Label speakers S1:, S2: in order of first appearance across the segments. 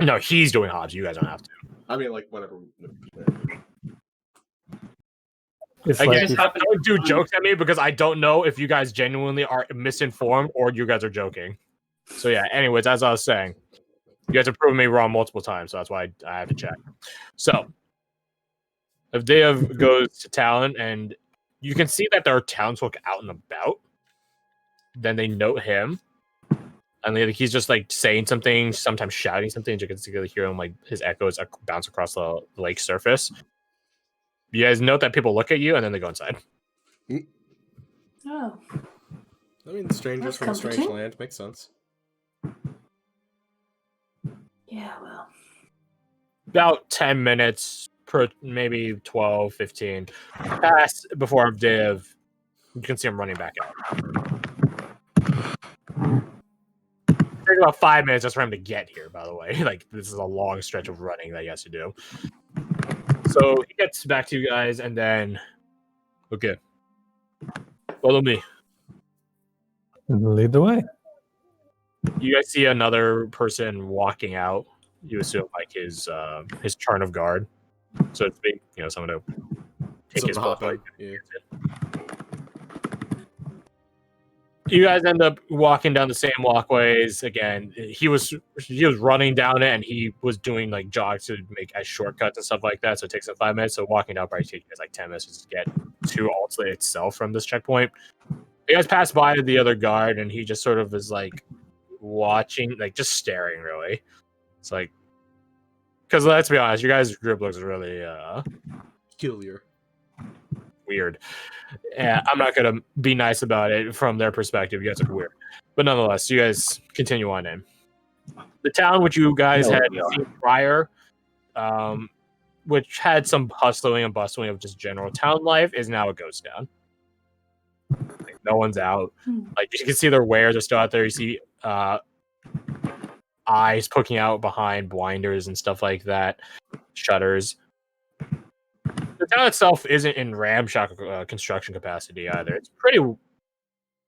S1: No, he's doing Hobbs. You guys don't have to.
S2: I mean, like, whenever we...
S3: It's
S1: Again,
S3: like
S1: don't do jokes at me because I don't know if you guys genuinely are misinformed or you guys are joking. So yeah, anyways, as I was saying, you guys have proven me wrong multiple times, so that's why I have to check. So, if Dev goes to town and you can see that there are townsfolk out and about, then they note him. And he's just like saying something, sometimes shouting something. You can hear him like his echoes bounce across the lake surface. You guys note that people look at you and then they go inside.
S4: Oh.
S2: I mean, strangers from a strange land makes sense.
S4: Yeah, well.
S1: About 10 minutes, maybe 12, 15, pass before Dev. You can see him running back out. It takes about 5 minutes just for him to get here, by the way. Like, this is a long stretch of running that he has to do. So he gets back to you guys, and then... Okay. Follow me.
S3: Lead the way.
S1: You guys see another person walking out. You assume, like, his turn of guard. So it's big, someone to take his spot.
S2: Yeah.
S1: You guys end up walking down the same walkways again. He was running down it, and he was doing like jogs to make as shortcuts and stuff like that. So it takes him 5 minutes. So walking down probably takes you guys like 10 minutes to get to Altsley itself from this checkpoint. You guys pass by the other guard, and he just sort of is like watching, like just staring. Really, it's like because let's be honest, you guys' group looks really
S2: peculiar.
S1: Weird. Yeah, I'm not gonna be nice about it from their perspective. You guys are weird, but nonetheless, you guys continue on in the town which you guys had seen prior, which had some hustling and bustling of just general town life, is now a ghost town. Like, no one's out. Like you can see their wares are still out there. You see eyes poking out behind blinders and stuff like that, shutters. The town itself isn't in ramshackle construction capacity either. It's pretty,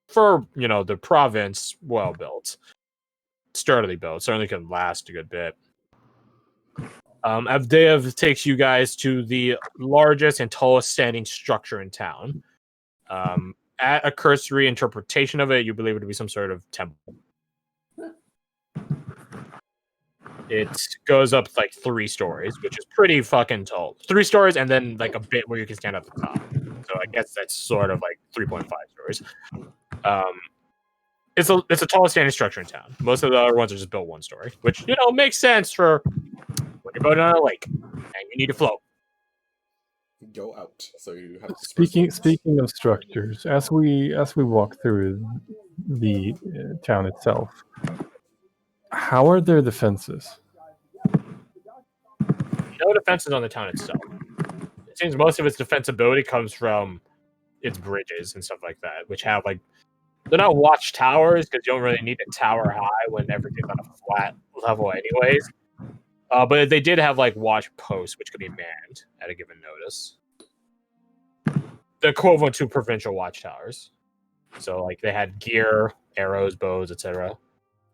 S1: for the province, well built, sturdily built. Certainly can last a good bit. Avdeev takes you guys to the largest and tallest standing structure in town. At a cursory interpretation of it, you believe it to be some sort of temple. It goes up like 3 stories, which is pretty fucking tall. 3 stories, and then like a bit where you can stand at the top. So I guess that's sort of like 3.5 stories. It's a tall standing structure in town. Most of the other ones are just built 1 story, which makes sense for when you're boating on a lake and you need to float.
S2: Go out. So you have
S3: speaking of structures, as we walk through the town itself, how are their defenses?
S1: No defenses on the town itself. It seems most of its defensibility comes from its bridges and stuff like that, which have like they're not watchtowers because you don't really need a tower high when everything's on a flat level, anyways. But they did have like watch posts, which could be manned at a given notice. The equivalent to provincial watchtowers. So like they had gear, arrows, bows, etc.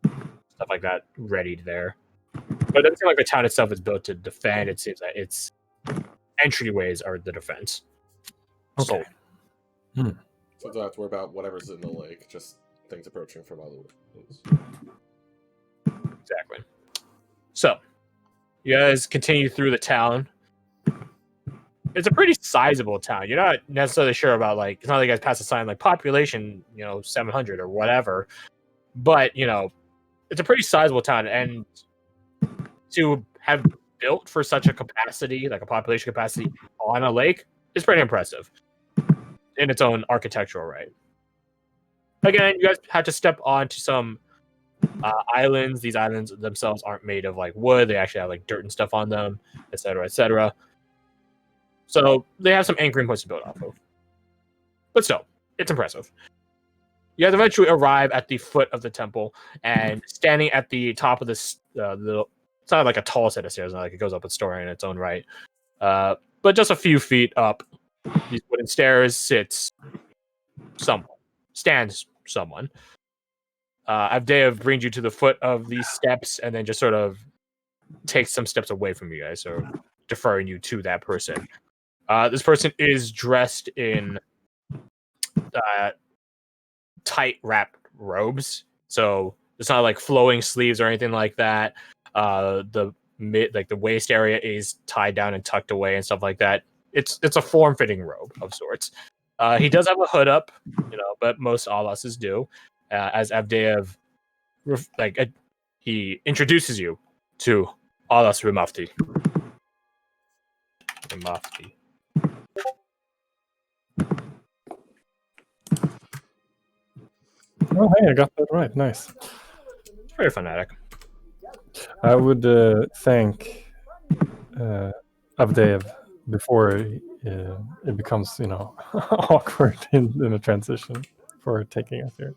S1: Stuff like that readied there. But it doesn't seem like the town itself is built to defend. It seems that its entryways are the defense.
S3: Okay.
S2: So don't have to worry about whatever's in the lake, just things approaching from other ways.
S1: Exactly. So, you guys continue through the town. It's a pretty sizable town. You're not necessarily sure about, like, it's not like you guys pass a sign like population, 700 or whatever. But, it's a pretty sizable town. And to have built for such a capacity, like a population capacity on a lake, is pretty impressive in its own architectural right. Again, you guys have to step onto some islands. These islands themselves aren't made of like wood. They actually have like dirt and stuff on them, etc., etc. So they have some anchoring points to build off of. But still, it's impressive. You guys eventually arrive at the foot of the temple, and standing at the top of this, it's not like a tall set of stairs, not like it goes up a story in its own right, but just a few feet up these wooden stairs stands someone. Avdeev brings you to the foot of these steps and then just sort of takes some steps away from you guys, so deferring you to that person. This person is dressed in tight wrapped robes, so it's not like flowing sleeves or anything like that. The waist area is tied down and tucked away and stuff like that. It's a form fitting robe of sorts. He does have a hood up, but most Alases do. As Avdeev, he introduces you to Alas Rimafti. Rimafti.
S3: Oh, hey, I got that right. Nice.
S1: Very fanatic.
S3: I would thank Avdeev before it becomes, awkward in a transition for taking us here.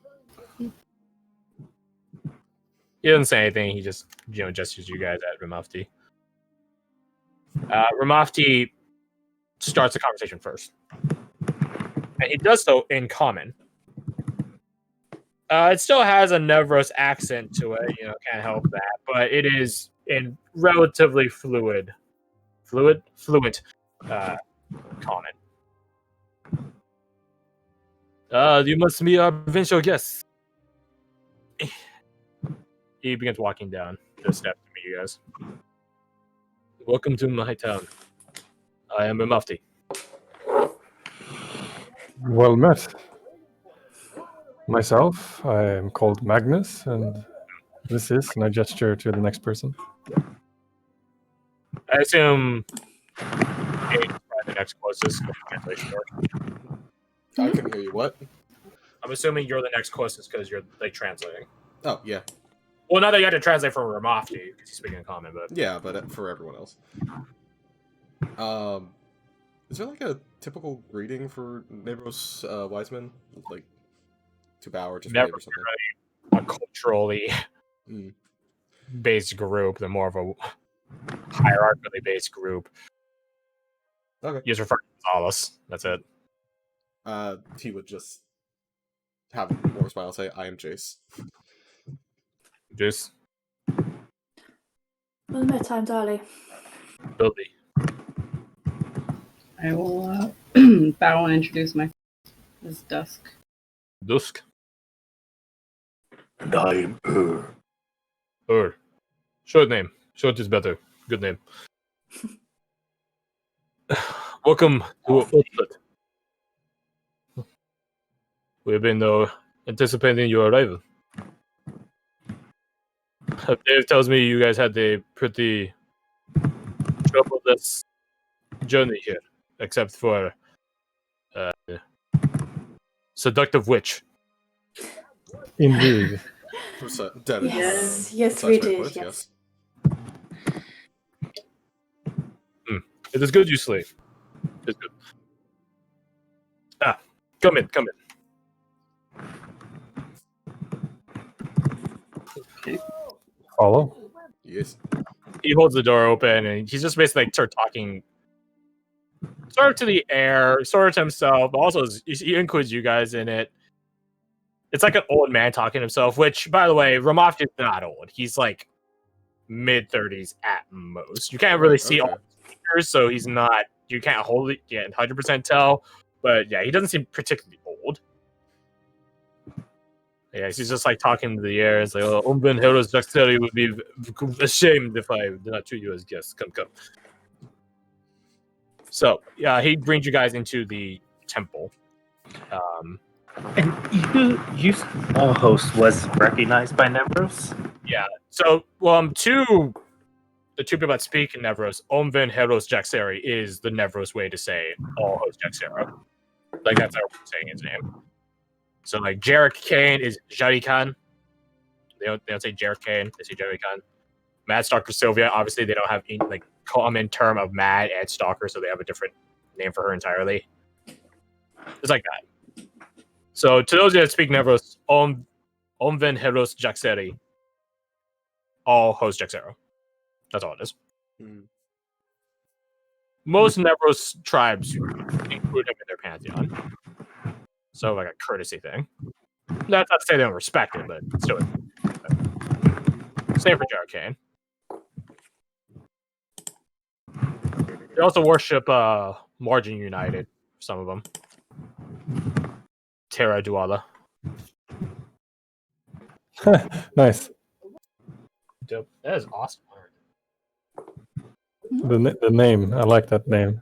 S1: He doesn't say anything. He just, gestures you guys at Rimafti. Rimafti starts the conversation first. And he does so in common. It still has a Nevros accent to it, can't help that, but it is in relatively fluent common. You must be our provincial guest. He begins walking down the steps to meet you guys. Welcome to my town. I am Rimafti.
S3: Well met. Myself, I am called Magnus, and this is, and I gesture to the next person.
S1: I assume Kane's probably the next closest. Translation work.
S2: I can hear you. What?
S1: I'm assuming you're the next closest because you're translating.
S2: Oh, yeah.
S1: Well, not that you had to translate for Rimafti because he's speaking in common, but
S2: Yeah, but for everyone else. Is there like a typical greeting for Nevros Wiseman? Like to bow or to
S1: never
S2: wave or something?
S1: really a culturally based group. They're more of a hierarchically based group.
S2: Okay.
S1: You just refer to Alas. That's it.
S2: He would just have a more smile and say, "I am Jace."
S1: Just
S4: Well met, time, darling.
S1: Billy.
S5: I will bow and introduce myself as Dusk.
S1: Dusk.
S6: And I am
S1: Short name. Short is better. Good name. Welcome to Outlet. We've been anticipating your arrival. Dave tells me you guys had a pretty troubleless journey here, except for seductive witch.
S3: Indeed.
S4: Yes,
S2: Such
S4: we
S2: my
S4: did.
S2: voice,
S4: Yes.
S1: It is good you sleep. It's good. Come in.
S3: Follow.
S2: Yes.
S1: He holds the door open and he's just basically start talking sort of to the air, sort of to himself, but also he includes you guys in it. It's like an old man talking to himself, which, by the way, Ramov is not old. He's like mid-30s at most. You can't really see all the features, so he's not, you can't hold it, 100% tell, but yeah, he doesn't seem particularly old. Yeah, he's just like talking to the air. It's like, oh, Umben Heroes Dexterity would be ashamed if I did not treat you as guests. Come. So, yeah, he brings you guys into the temple.
S6: And you all host was recognized by Nevros?
S1: Yeah. So, the two people that speak in Nevros, Omven Heros Jaxeri is the Nevros way to say all host Jaxera. Like, that's how we're saying his name. So, like, Jarek Kane is Jarikan. They don't say Jarek Kane, they say Jarikan. Mad Stalker Sylvia, obviously, they don't have like common term of Mad and Stalker, so they have a different name for her entirely. It's like that. So, to those that speak Nevros, Omven Heros Jaxeri, all host Jaxera. That's all it is. Most Nevros tribes include him in their pantheon. So, like a courtesy thing. That's not to say they don't respect it, but still. Same for Jarkane. They also worship Margin United. Some of them. Terra Duala.
S3: Nice.
S1: Dope. That is awesome.
S3: The name. I like that name.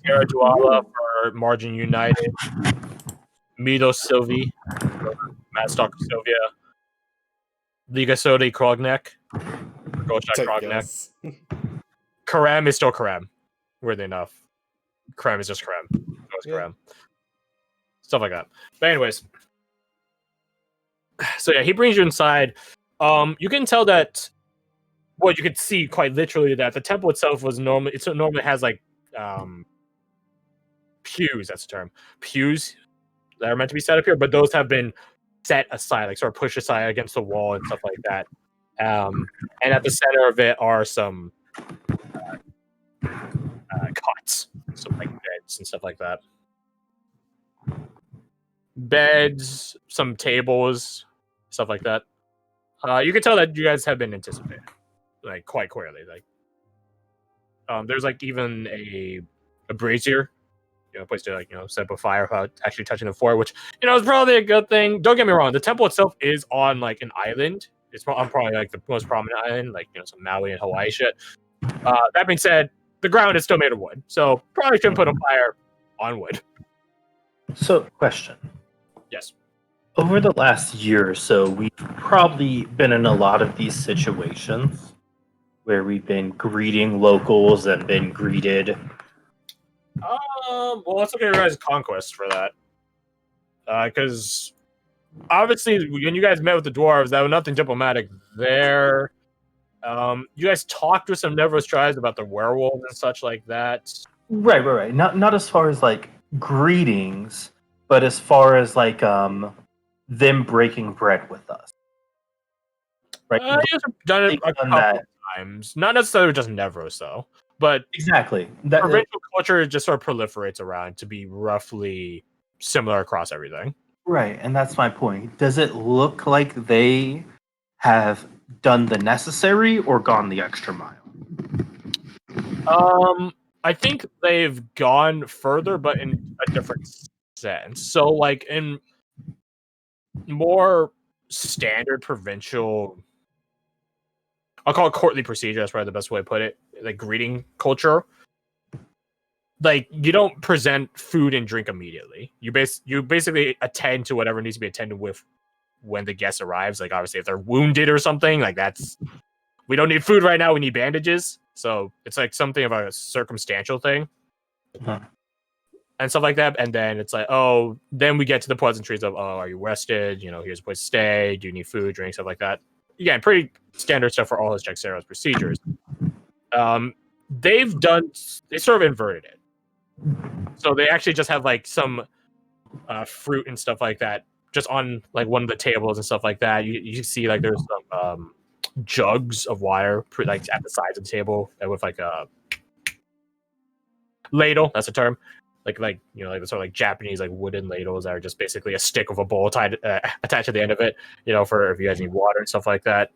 S1: Terra Duala for Margin United. Mito Sylvie. Madstalker Sylvia. Liga Sodi Krognek. Golshot
S2: Take a
S1: Krognek.
S2: guess.
S1: Karam is still Karam. Weirdly enough. Karam is just Karam. It's
S2: Yeah.
S1: Karam. Stuff like that. But anyways. So yeah, he brings you inside. You can tell that well, you could see quite literally that the temple itself was normally normally has like pews, that's the term. Pews that are meant to be set up here, but those have been set aside, like sort of pushed aside against the wall and stuff like that. And at the center of it are some cots, some like beds and stuff like that. Beds, some tables, stuff like that. You can tell that you guys have been anticipating, like quite clearly. Like, there's like even a brazier, a place to set up a fire without actually touching the floor, which is probably a good thing. Don't get me wrong, the temple itself is on like an island. It's on probably like the most prominent island, like some Maui and Hawaii shit. That being said, the ground is still made of wood, so probably shouldn't put a fire on wood.
S6: So, question.
S1: Yes.
S6: Over the last year or so, we've probably been in a lot of these situations where we've been greeting locals and been greeted.
S1: Well, let's look at your guys' conquest for that. Because obviously, when you guys met with the dwarves, that was nothing diplomatic there. You guys talked with some Nevros tribes about the werewolves and such like that.
S6: Right. Not as far as like greetings, but as far as like them breaking bread with us. Right.
S1: You guys have done it a couple
S6: that.
S1: times. Not necessarily just Nevros, though. But
S6: Exactly.
S1: provincial culture just sort of proliferates around to be roughly similar across everything.
S6: Right, and that's my point. Does it look like they have done the necessary or gone the extra mile?
S1: I think they've gone further, but in a different sense. So, like in more standard provincial, I'll call it courtly procedure. That's probably the best way to put it. Like greeting culture. Like you don't present food and drink immediately. You basically attend to whatever needs to be attended with when the guest arrives. Like obviously, if they're wounded or something, like we don't need food right now. We need bandages. So it's like something of a circumstantial thing.
S6: Huh.
S1: And stuff like that. And then it's like, then we get to the pleasantries of, are you rested? Here's a place to stay. Do you need food, drink, stuff like that. Again, pretty standard stuff for all his Jaxeros procedures. They sort of inverted it. So they actually just have like some fruit and stuff like that just on like one of the tables and stuff like that. You see like there's some jugs of water like at the sides of the table with like a ladle. That's a term. Like the sort of like Japanese like wooden ladles that are just basically a stick with a bowl tied attached to the end of it. For if you guys need water and stuff like that.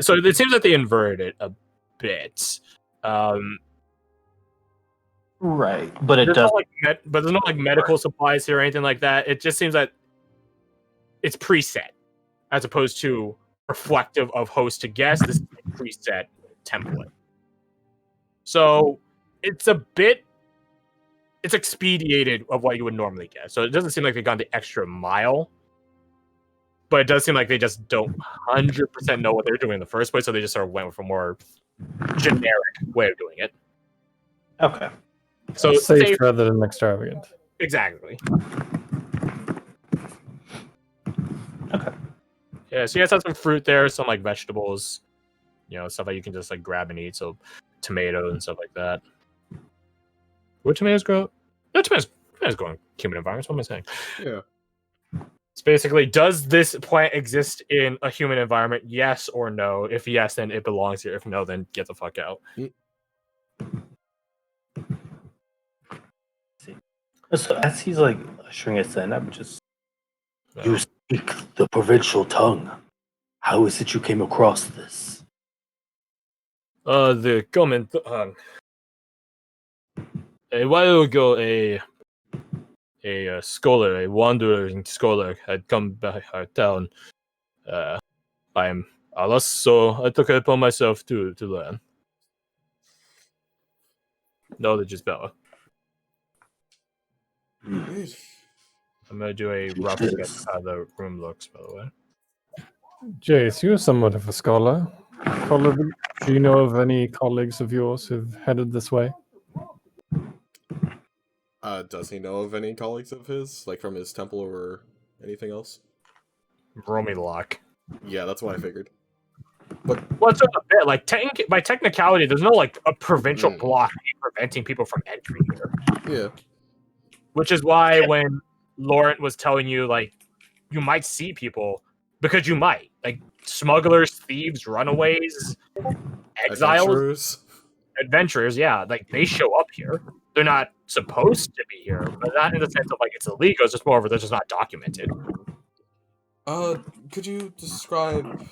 S1: So it seems that they inverted it a bit.
S6: Right, but it
S1: there's
S6: does.
S1: But there's no like medical supplies here or anything like that. It just seems that it's preset as opposed to reflective of host to guest. This is a preset template. So it's expedited of what you would normally get. So it doesn't seem like they've gone the extra mile, but it does seem like they just don't 100% know what they're doing in the first place. So they just sort of went with a more generic way of doing it.
S6: Okay.
S1: So
S3: safe rather than extravagant.
S1: Exactly.
S6: Okay.
S1: Yeah, so you guys have some fruit there, some like vegetables, stuff that you can just like grab and eat. So tomatoes and stuff like that. Where tomatoes grow? No, tomatoes grow in human environments. What am I saying?
S2: Yeah.
S1: It's basically, does this plant exist in a human environment? Yes or no? If yes, then it belongs here. If no, then get the fuck out.
S6: So as he's like ushering us in, I'm just. You speak the provincial tongue. How is it you came across this?
S1: The comment. A while ago, a scholar, a wandering scholar, had come by our town. I'm Alas, so I took it upon myself to learn. Knowledge is better.
S2: Indeed.
S1: I'm gonna do a rough sketch of how the room looks, by the way.
S3: Jace, you're somewhat of a scholar. Do you know of any colleagues of yours who've headed this way?
S2: Does he know of any colleagues of his, like from his temple or anything else?
S1: Roll me luck.
S2: Yeah, that's what I figured. But
S1: Well, it's a bit like by technicality, there's no like a provincial block preventing people from entering here.
S2: yeah,
S1: Which is why when Laurent was telling you like you might see people, because you might, like smugglers, thieves, runaways, exiles, adventurers, yeah, like they show up here. They're not supposed to be here, but not in the sense of like it's illegal. It's just more of they're just not documented.
S2: Could you describe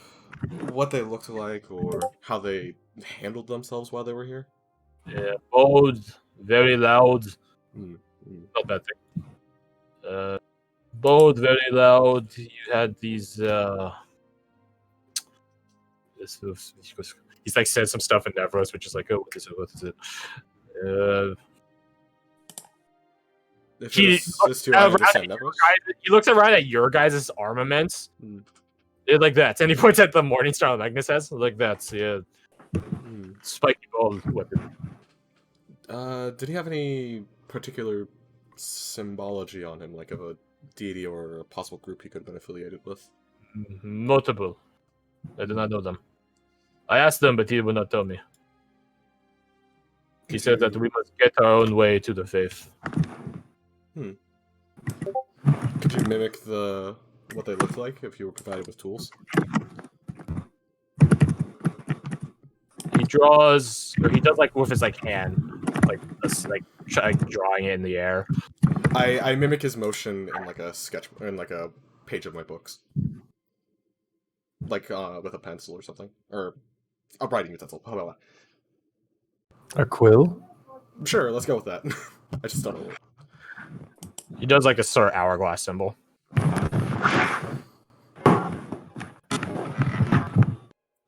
S2: what they looked like or how they handled themselves while they were here?
S1: Yeah, bold, very loud.
S2: Mm.
S1: Not bad thing. Bold, very loud. You had these. He's like said some stuff in Nevros, which is like, oh, what is it? What is it? He looks around at your guys' armaments. Like that, and he points at the Morningstar Magnus has. Like that's spiky bold weapon.
S2: Did he have any particular symbology on him, like of a deity or a possible group he could have been affiliated with?
S1: Multiple. I do not know them. I asked them, but he would not tell me. He said that we must get our own way to the faith.
S2: Could you mimic what they looked like if you were provided with tools?
S1: He draws, or he does like with his like hand, like drawing it in the air.
S2: I mimic his motion in like a sketch, in like a page of my books, like with a pencil or something, or a writing utensil. How about
S3: that? A quill?
S2: Sure, let's go with that. I just don't know.
S1: He does like a sort of hourglass symbol.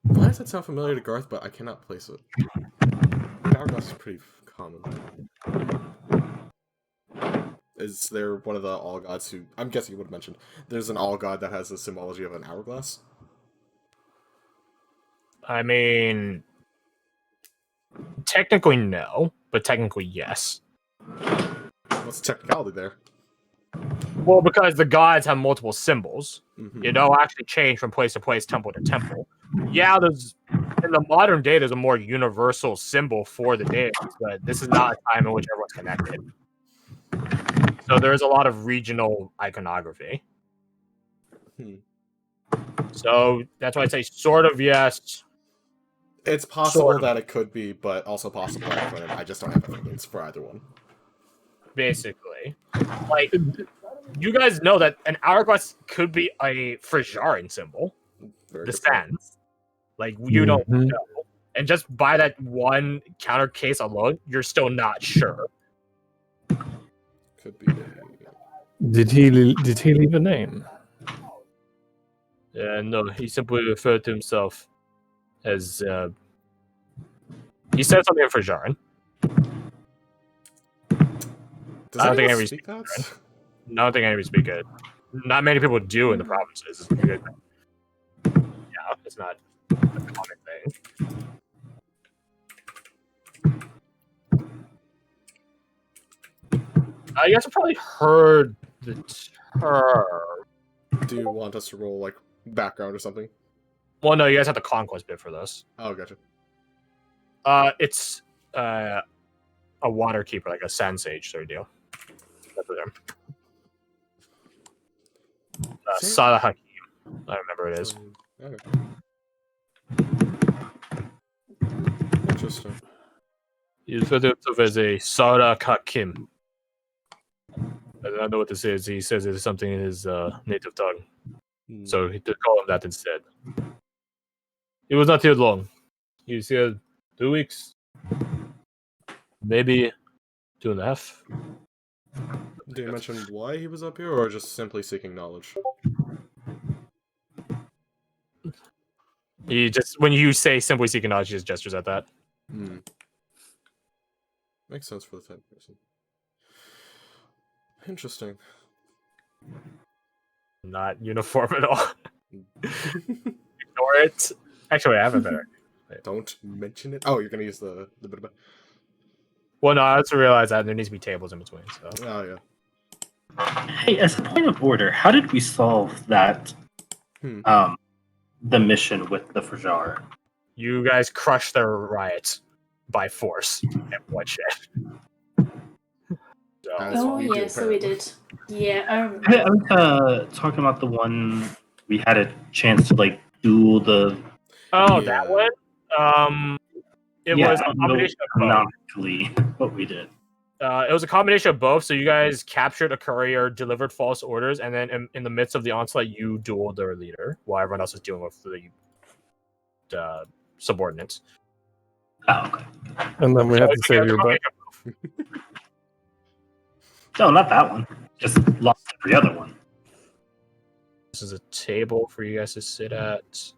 S2: Why does that sound familiar to Garth, but I cannot place it? Hourglass is pretty common. Is there one of the all gods who... I'm guessing you would have mentioned. There's an all god that has the symbology of an hourglass?
S1: I mean... Technically no, but technically yes.
S2: What's the technicality there?
S1: Well, because the gods have multiple symbols. You know, actually change from place to place, temple to temple. Yeah, there's in the modern day there's a more universal symbol for the deities, but this is not a time in which everyone's connected. So there is a lot of regional iconography. So that's why I say sort of yes.
S2: It's possible that it could be, but also possible that I just don't have evidence for either one.
S1: Basically. Like, you guys know that an hourglass could be a Frijaran symbol. The sands. Like, you don't know. And just by that one counter case alone, you're still not sure.
S2: Could be.
S3: Did he leave a name?
S1: No, he simply referred to himself as he said something in Frijaran. I don't think anybody speak that. I don't think anybody speak it. Not many people do in the provinces. Yeah, it's not a common thing. You guys have probably heard the term.
S2: Do you want us to roll like background or something?
S1: Well, no, you guys have the conquest bit for this.
S2: Oh, gotcha.
S1: It's a water keeper, like a sand sage sort of deal. That's what Sada Hakim. I remember it is.
S2: Interesting.
S1: He referred to himself as a Sada Hakim. I don't know what this is. He says it's something in his native tongue. So he did call him that instead. He was not here long. He was here 2 weeks, maybe 2.5.
S2: Did you mention why he was up here, or just simply seeking knowledge?
S1: He just when you say simply seeking knowledge, he just gestures at that.
S2: Hmm. Makes sense for the type of person. Interesting.
S1: Not uniform at all. Ignore it. Actually, I have a better.
S2: Don't mention it. Oh, you're gonna use the bit of.
S1: Well, no, I also realize that there needs to be tables in between. So
S2: Oh yeah.
S6: Hey, as a point of order, how did we solve that?
S2: Hmm.
S6: The mission with the Fajar.
S1: you guys crushed their riot by force and bloodshed. So,
S4: Oh,
S2: we do,
S4: yeah, so we
S2: apparently.
S4: did. Yeah, I remember.
S6: I'm talking about the one we had a chance to like duel the.
S1: oh,
S2: Yeah.
S1: that one. It was a combination of both.
S6: canonically what we did.
S1: It was a combination of both. So you guys captured a courier, delivered false orders, and then in the midst of the onslaught, you dueled their leader, while everyone else was dealing with the subordinates.
S6: Oh, okay.
S3: And then we
S1: So
S3: have to
S1: it's
S3: save
S1: like a
S3: your butt.
S1: combination of
S6: No, not that one. Just lost every other one.
S1: This is a table for you guys to sit at.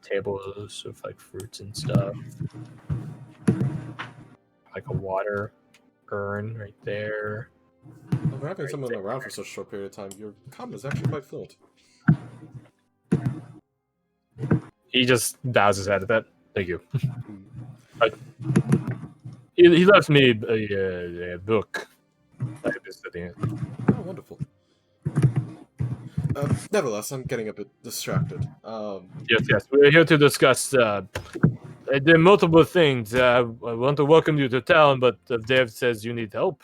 S1: Tables of like fruits and stuff. Like a water urn right there.
S2: Well, for having someone around for such a short period of time, your comm is actually quite fluent.
S1: He just bows his head at that. Thank you. He left me a book. I've been studying it.
S2: Oh, wonderful. Nevertheless, I'm getting a bit distracted.
S1: Yes. We're here to discuss. There are multiple things. I want to welcome you to town, but Dev says you need help.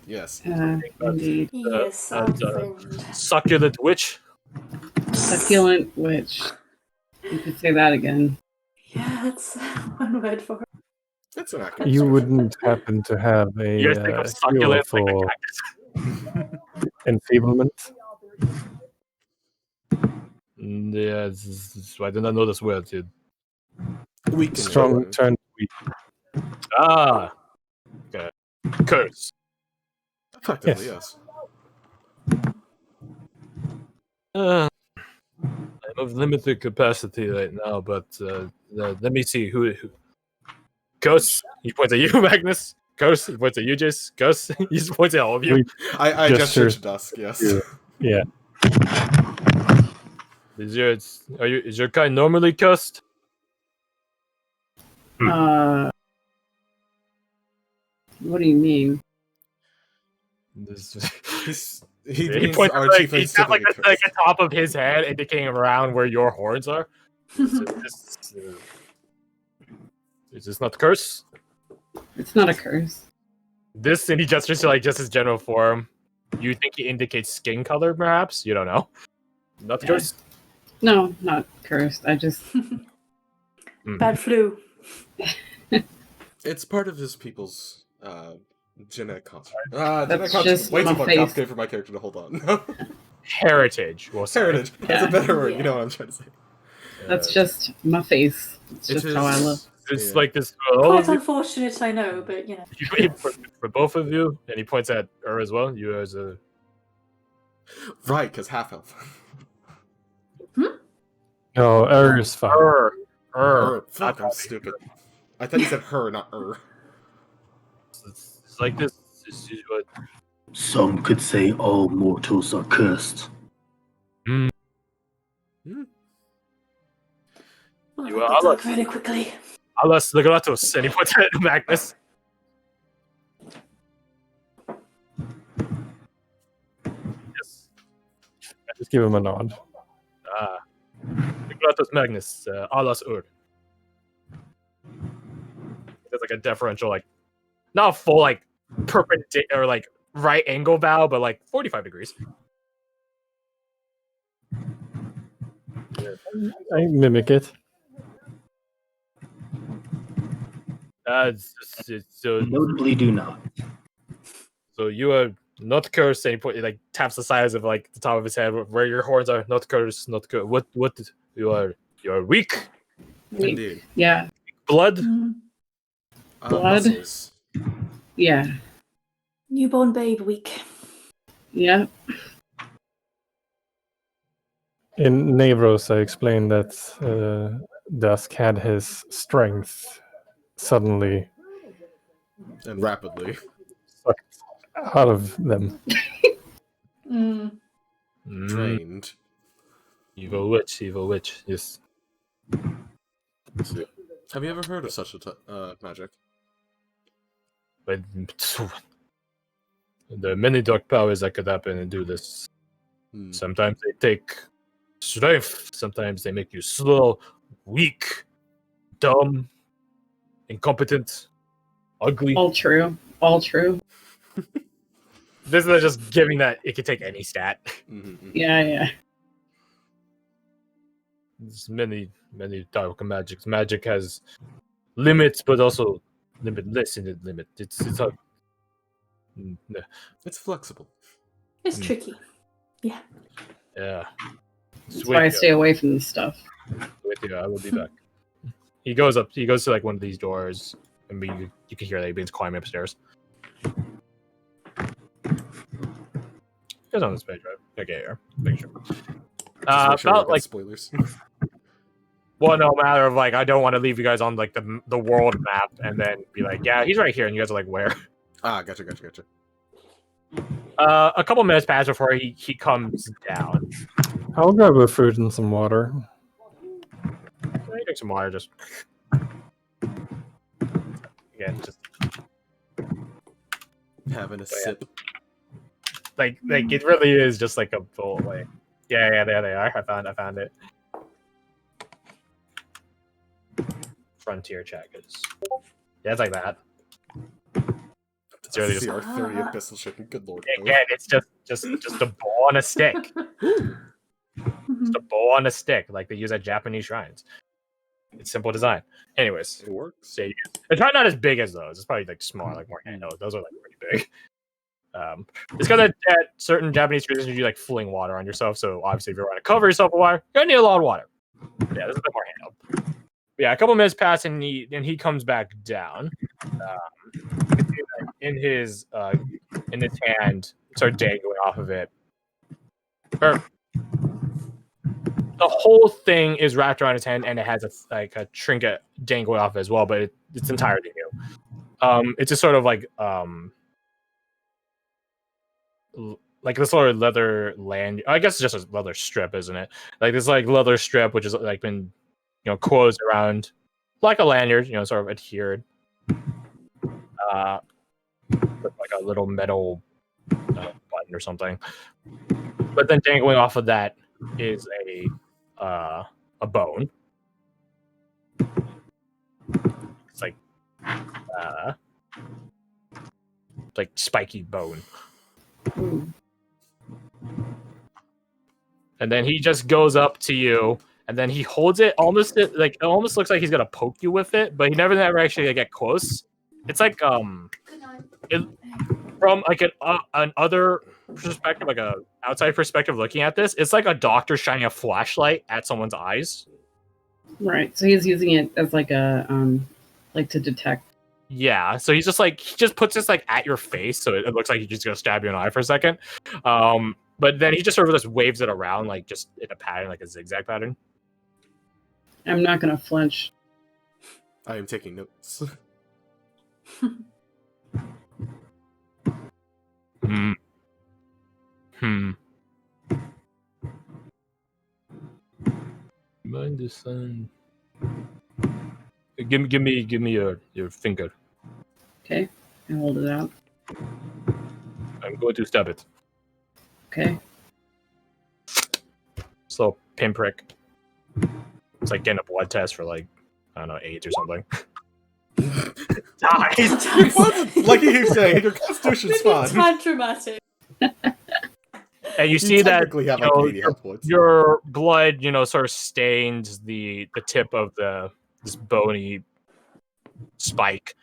S2: Yes.
S5: Indeed.
S4: Yes, our friend.
S1: Succulent witch.
S5: Succulent witch. You could say that again.
S4: Yeah, that's one word for it.
S2: That's an accurate
S3: You
S2: description.
S3: wouldn't happen to have a
S1: You guys think of
S3: cure
S1: succulent like
S3: for
S1: the cactus.
S3: enfeeblement?
S1: Yes, I did not know this word, dude.
S2: Weaken.
S3: Strong turn weak.
S1: Ah, okay. Curse.
S2: Effectively, yes.
S1: I'm of limited capacity right now, but let me see who. Ghost. He points at you, Magnus. Ghost. He points at you, Jace. Ghost. He just points at all of you.
S3: We-
S2: I
S3: Gesture.
S2: gestured to Dusk, yes.
S3: Yeah. Yeah.
S1: Is your kind normally cursed?
S5: What do you mean?
S2: He
S1: He
S2: means
S1: points
S2: our
S1: at,
S2: chief
S1: he's got like
S2: typically
S1: the
S2: cursed.
S1: top of his head, indicating around where your horns are. Is this not curse?
S5: It's not a curse.
S1: This, and he gestures to like just his general form. You think he indicates skin color, perhaps? You don't know. Not
S5: Yeah.
S1: curse.
S5: No, not cursed. I just
S4: Bad flu.
S2: It's part of his people's genetic construct.
S5: That's
S2: Genetic construct is
S5: just
S2: way too
S5: my
S2: much
S5: face.
S2: complicated for my character to hold on.
S1: Heritage. We'll say.
S2: Heritage. That's a
S5: Yeah.
S2: better word.
S4: Yeah.
S2: You know what I'm trying to say.
S5: that's just my face. It's just how I look.
S1: It's
S2: Yeah.
S1: like this for all
S4: Quite
S1: of you.
S4: unfortunate, I know, but you know.
S1: For both of you, and he points at her as well. You as a
S2: Right, because half elf.
S3: No, is fine.
S1: her.
S2: Fuck, I'm stupid. I thought you said her, not
S1: It's like this. This is what
S6: Some could say all mortals are cursed.
S4: Well,
S1: You
S4: I
S1: are
S4: get dark
S1: Alas.
S4: really quickly.
S1: Alas Legratus, and he points at Magnus. Yes.
S3: Just give him a nod.
S1: Legratus Magnus, Alas Ur. There's like a deferential, like, not a full, like, perpendicular, or like, right angle bow, but like 45 degrees.
S3: I mimic it.
S1: So
S6: Notably do not.
S1: you are not cursed. And he like taps the sides of like the top of his head where your horns are. Not cursed, not cursed. What you are weak.
S2: Indeed.
S5: Yeah.
S1: Blood.
S4: Mm.
S5: Blood?
S2: Muscles.
S5: Yeah.
S4: Newborn babe week.
S5: Yeah.
S3: In Navros, I explained that Dusk had his strength suddenly
S2: And rapidly.
S3: sucked out of them.
S4: Mm.
S2: Drained.
S1: Evil witch, yes.
S2: Let's see. Have you ever heard of such a magic?
S1: But there are many dark powers that could happen and do this.
S2: Hmm.
S1: Sometimes they take strength, sometimes they make you slow, weak, dumb, incompetent, ugly.
S5: All true. All true.
S1: This is just giving that it could take any stat.
S2: Mhm.
S5: Yeah, yeah.
S1: There's many dark magics. Magic has limits, but also limitless in its limit. It's a
S2: It's flexible.
S4: It's tricky.
S1: yeah.
S5: That's why I stay away from this stuff.
S1: With you, I will be back. He goes to like one of these doors, and you can hear that he begins climbing upstairs. Goes on this page, right? Okay, here. Make sure.
S2: Just make sure we
S1: About
S2: don't get
S1: like
S2: spoilers.
S1: well, no matter of like I don't want to leave you guys on like the world map and then be like, yeah, he's right here, and you guys are like, where?
S2: Gotcha.
S1: A couple minutes pass before he comes down.
S3: I'll grab a fruit and some water.
S1: You drink some water, just again, just
S2: Having a sip.
S1: like it really is just like a bowl. Like, yeah, there they are. I found it. Frontier checkers. Yeah, it's like that. It's really
S2: That's
S1: just
S2: the R30 pistol chicken. Good lord.
S1: again. It's just a bowl on a stick. Just a bowl on a stick, like they use at Japanese shrines. It's simple design. Anyways,
S2: It works.
S1: so it's probably not as big as those. It's probably like small, like more handheld. Those are like pretty big. It's because at certain Japanese traditions you like fling water on yourself. So obviously, if you want to cover yourself with water, you're gonna need a lot of water. Yeah, this is a bit more handheld. But yeah, a couple minutes pass and he comes back down. In his hand, start dangling off of it. The whole thing is wrapped around his hand, and it has a trinket dangling off as well, but it's entirely new. It's just sort of like this sort of leather land. I guess it's just a leather strip, isn't it? Like this like leather strip, which is like been closed around like a lanyard, sort of adhered. With like a little metal button or something. But then dangling off of that is a bone. It's like spiky bone.
S5: Ooh.
S1: And then he just goes up to you, and then he holds it almost like it almost looks like he's gonna poke you with it, but he never actually get close. It's like from like an other perspective, like a outside perspective looking at this, it's like a doctor shining a flashlight at someone's eyes.
S5: Right. So he's using it as like a like to detect.
S1: Yeah. So he just puts this like at your face, so it looks like he's just gonna stab you in the eye for a second. But then he just sort of just waves it around like just in a pattern, like a zigzag pattern.
S5: I'm not gonna flinch.
S2: I am taking notes.
S1: Mind the sun. Give me your finger.
S5: Okay. I hold it out.
S1: I'm going to stab it.
S5: Okay.
S1: So pinprick. It's like getting a blood test for like I don't know AIDS or something.
S2: Die. Like you keep saying, your constitution's fine.
S4: Tad dramatic.
S1: And you see that
S2: technically have like 80 health points.
S1: your blood, sort of stains the tip of this bony spike,